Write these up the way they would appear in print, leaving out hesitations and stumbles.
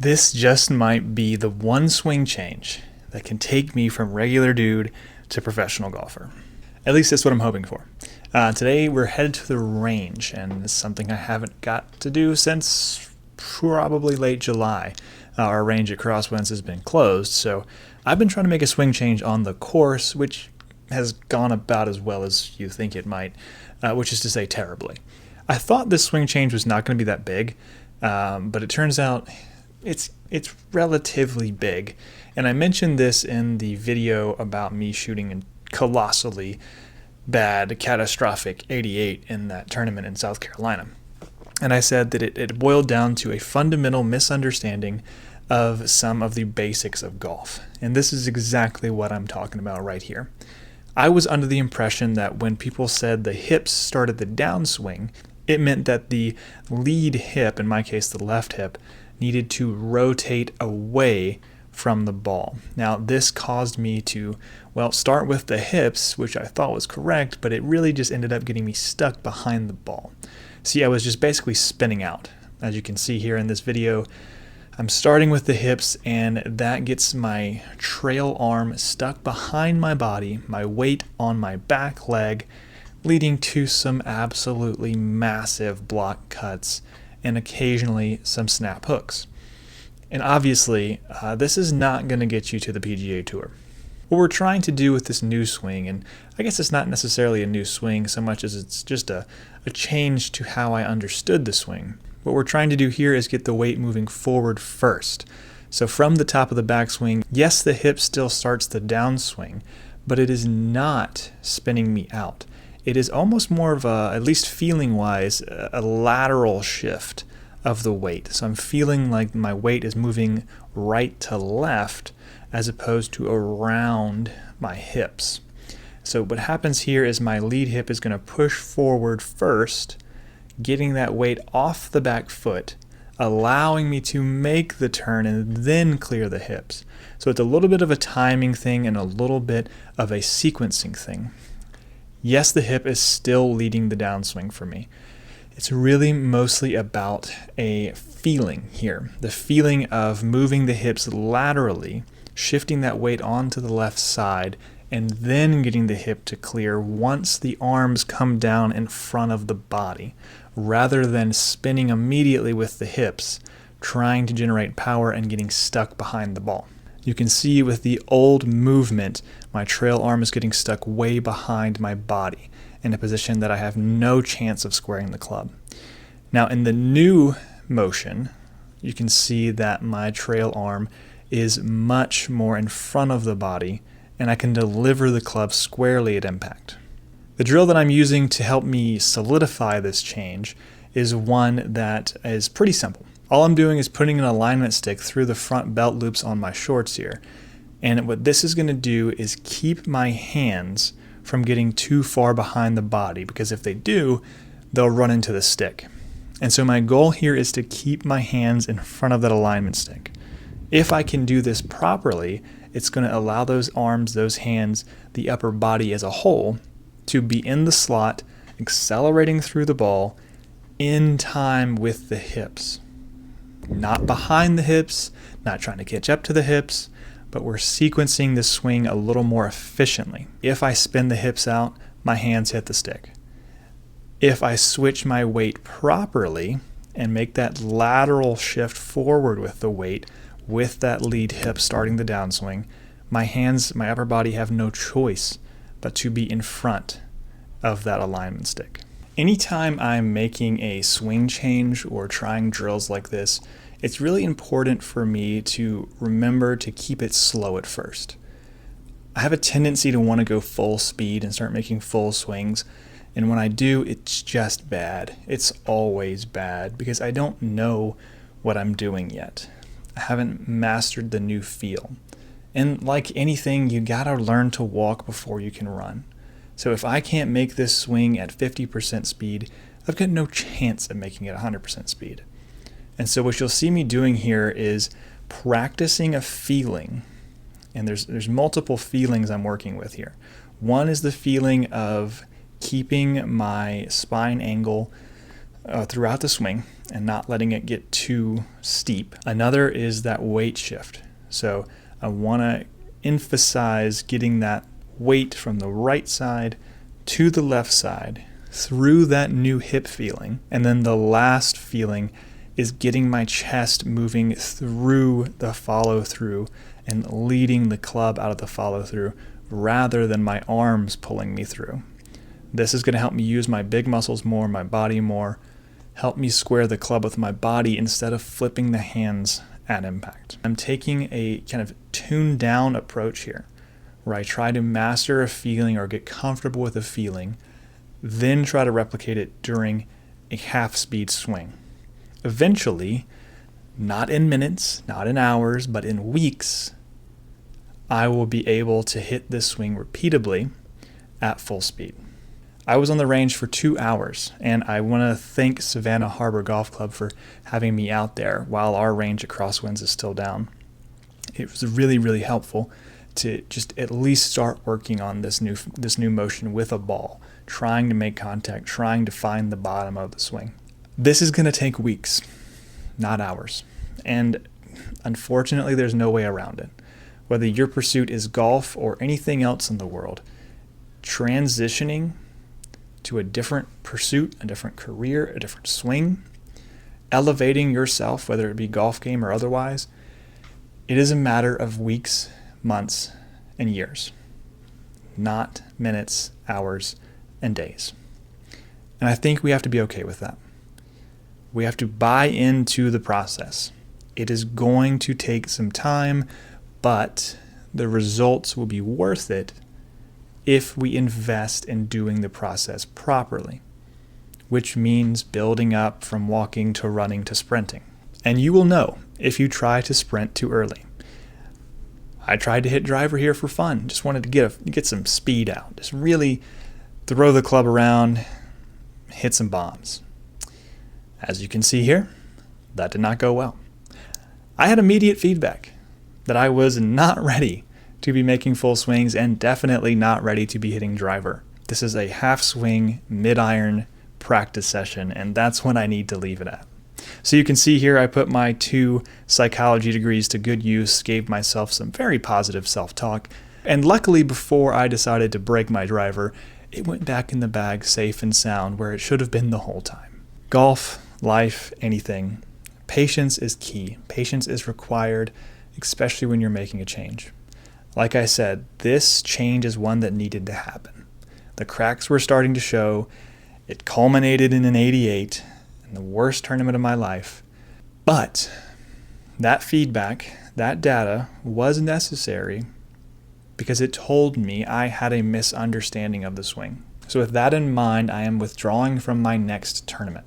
This just might be the one swing change that can take me from regular dude to professional golfer. At least that's what I'm hoping for. Today we're headed to the range, and it's something I haven't got to do since probably late July. Our range at Crosswinds has been closed, so I've been trying to make a swing change on the course, which has gone about as well as you think it might, which is to say terribly. I thought this swing change was not going to be that big, but it turns out it's relatively big. And I mentioned this in the video about me shooting a colossally bad, catastrophic 88 in that tournament in South Carolina. And I said that it boiled down to a fundamental misunderstanding of some of the basics of golf. And this is exactly what I'm talking about right here. I was under the impression that when people said the hips started the downswing, it meant that the lead hip, in my case the left hip, needed to rotate away from the ball. Now this caused me to, start with the hips, which I thought was correct, but it really just ended up getting me stuck behind the ball. See, I was just basically spinning out. As you can see here in this video, I'm starting with the hips, and that gets my trail arm stuck behind my body, my weight on my back leg, leading to some absolutely massive block cuts and occasionally some snap hooks. And obviously, this is not going to get you to the PGA Tour. What we're trying to do with this new swing, and I guess it's not necessarily a new swing so much as it's just a change to how I understood the swing. What we're trying to do here is get the weight moving forward first. So from the top of the backswing, yes, the hip still starts the downswing, but it is not spinning me out. It is almost more of a, at least feeling-wise, a lateral shift of the weight. So I'm feeling like my weight is moving right to left as opposed to around my hips. So what happens here is my lead hip is going to push forward first, getting that weight off the back foot, allowing me to make the turn and then clear the hips. So it's a little bit of a timing thing and a little bit of a sequencing thing. Yes, the hip is still leading the downswing for me. It's really mostly about a feeling here. The feeling of moving the hips laterally, shifting that weight onto the left side, and then getting the hip to clear once the arms come down in front of the body, rather than spinning immediately with the hips, trying to generate power and getting stuck behind the ball. You can see with the old movement, my trail arm is getting stuck way behind my body in a position that I have no chance of squaring the club. Now in the new motion, you can see that my trail arm is much more in front of the body, and I can deliver the club squarely at impact. The drill that I'm using to help me solidify this change is one that is pretty simple. All I'm doing is putting an alignment stick through the front belt loops on my shorts here. And what this is going to do is keep my hands from getting too far behind the body, because if they do, they'll run into the stick. And so my goal here is to keep my hands in front of that alignment stick. If I can do this properly, it's going to allow those arms, those hands, the upper body as a whole to be in the slot, accelerating through the ball in time with the hips. Not behind the hips, not trying to catch up to the hips, but we're sequencing the swing a little more efficiently. If I spin the hips out, my hands hit the stick. If I switch my weight properly and make that lateral shift forward with the weight, with that lead hip starting the downswing, my hands, my upper body have no choice but to be in front of that alignment stick. Anytime I'm making a swing change or trying drills like this, it's really important for me to remember to keep it slow at first. I have a tendency to want to go full speed and start making full swings, and when I do, it's just bad. It's always bad because I don't know what I'm doing yet. I haven't mastered the new feel. And like anything, you gotta learn to walk before you can run. So if I can't make this swing at 50% speed, I've got no chance of making it 100% speed. And so what you'll see me doing here is practicing a feeling. And there's multiple feelings I'm working with here. One is the feeling of keeping my spine angle throughout the swing and not letting it get too steep. Another is that weight shift. So I want to emphasize getting that weight from the right side to the left side through that new hip feeling. And then the last feeling is getting my chest moving through the follow through and leading the club out of the follow through rather than my arms pulling me through. This is going to help me use my big muscles more, my body more, help me square the club with my body instead of flipping the hands at impact. I'm taking a kind of tuned down approach here, where I try to master a feeling or get comfortable with a feeling, then try to replicate it during a half-speed swing. Eventually, not in minutes, not in hours, but in weeks, I will be able to hit this swing repeatably at full speed. I was on the range for 2 hours, and I want to thank Savannah Harbor Golf Club for having me out there while our range at Crosswinds is still down. It was really, really helpful to just at least start working on this new motion with a ball, trying to make contact, trying to find the bottom of the swing. This is going to take weeks, not hours, and unfortunately there's no way around it. Whether your pursuit is golf or anything else in the world, transitioning to a different pursuit, a different career, a different swing, elevating yourself, whether it be golf game or otherwise, it is a matter of weeks, months, and years, not minutes, hours, and days. And I think we have to be okay with that. We have to buy into the process. It is going to take some time, but the results will be worth it if we invest in doing the process properly, which means building up from walking to running to sprinting. And you will know if you try to sprint too early. I tried to hit driver here for fun, just wanted to get some speed out, just really throw the club around, hit some bombs. As you can see here, that did not go well. I had immediate feedback that I was not ready to be making full swings and definitely not ready to be hitting driver. This is a half swing, mid-iron practice session, and that's when I need to leave it at. So you can see here I put my 2 psychology degrees to good use, gave myself some very positive self-talk, and luckily before I decided to break my driver, it went back in the bag safe and sound where it should have been the whole time. Golf, life, anything, patience is key. Patience is required, especially when you're making a change. Like I said, this change is one that needed to happen. The cracks were starting to show. It culminated in an 88, in the worst tournament of my life. But that feedback, that data was necessary because it told me I had a misunderstanding of the swing. So with that in mind, I am withdrawing from my next tournament.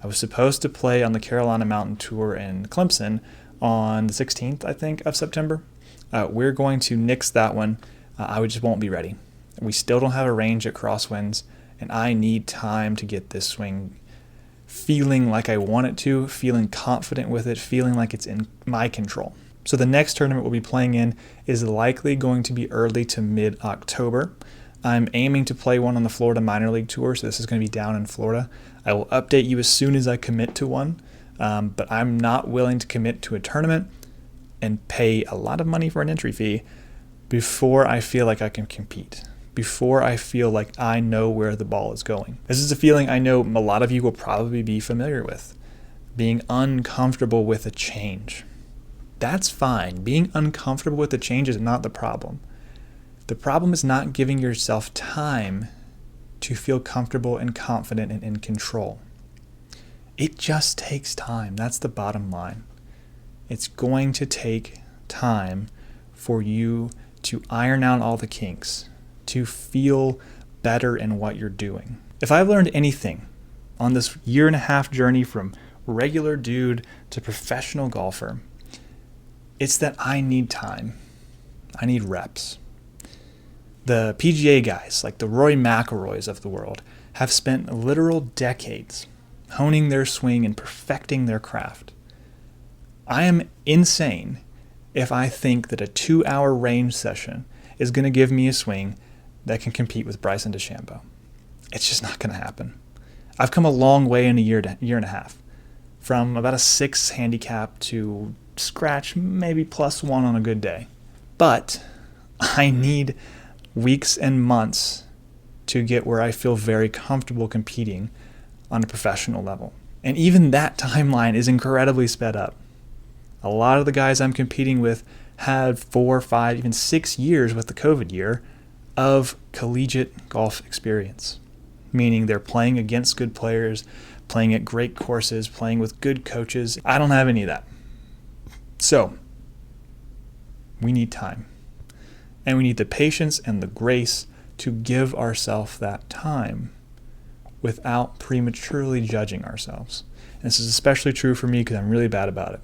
I was supposed to play on the Carolina Mountain Tour in Clemson on the 16th, I think, of September. We're going to nix that one. I just won't be ready. We still don't have a range at Crosswinds, and I need time to get this swing feeling like I want it to, feeling confident with it, feeling like it's in my control. So the next tournament we'll be playing in is likely going to be early to mid-October. I'm aiming to play one on the Florida Minor League Tour, so this is going to be down in Florida. I will update you as soon as I commit to one, but I'm not willing to commit to a tournament and pay a lot of money for an entry fee before I feel like I can compete, before I feel like I know where the ball is going. This is a feeling I know a lot of you will probably be familiar with, being uncomfortable with a change. That's fine. Being uncomfortable with the change is not the problem. The problem is not giving yourself time to feel comfortable and confident and in control. It just takes time. That's the bottom line. It's going to take time for you to iron out all the kinks, to feel better in what you're doing. If I've learned anything on this 1.5 year journey from regular dude to professional golfer, it's that I need time. I need reps. The PGA guys, like the Rory McIlroys of the world, have spent literal decades honing their swing and perfecting their craft. I am insane if I think that a 2-hour range session is going to give me a swing that can compete with Bryson DeChambeau. It's just not going to happen. I've come a long way in a year and a half, from about a 6 handicap to scratch, maybe +1 on a good day. But I need weeks and months to get where I feel very comfortable competing on a professional level. And even that timeline is incredibly sped up. A lot of the guys I'm competing with had 4, 5, even 6 years with the COVID year of collegiate golf experience, meaning they're playing against good players, playing at great courses, playing with good coaches. I don't have any of that. So we need time, and we need the patience and the grace to give ourselves that time without prematurely judging ourselves. And this is especially true for me because I'm really bad about it.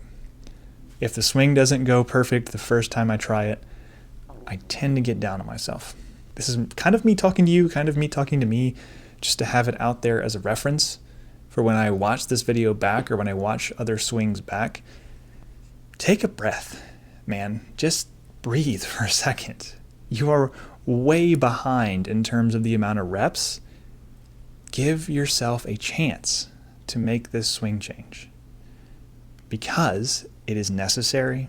If the swing doesn't go perfect the first time I try it, I tend to get down on myself. This is kind of me talking to you, kind of me talking to me, just to have it out there as a reference for when I watch this video back or when I watch other swings back. Take a breath, man. Just breathe for a second. You are way behind in terms of the amount of reps. Give yourself a chance to make this swing change because it is necessary,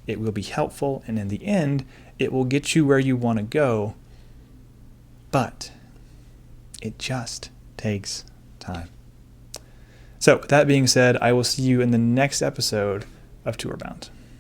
it will be helpful, and in the end, it will get you where you want to go, but it just takes time. So with that being said, I will see you in the next episode of Tourbound.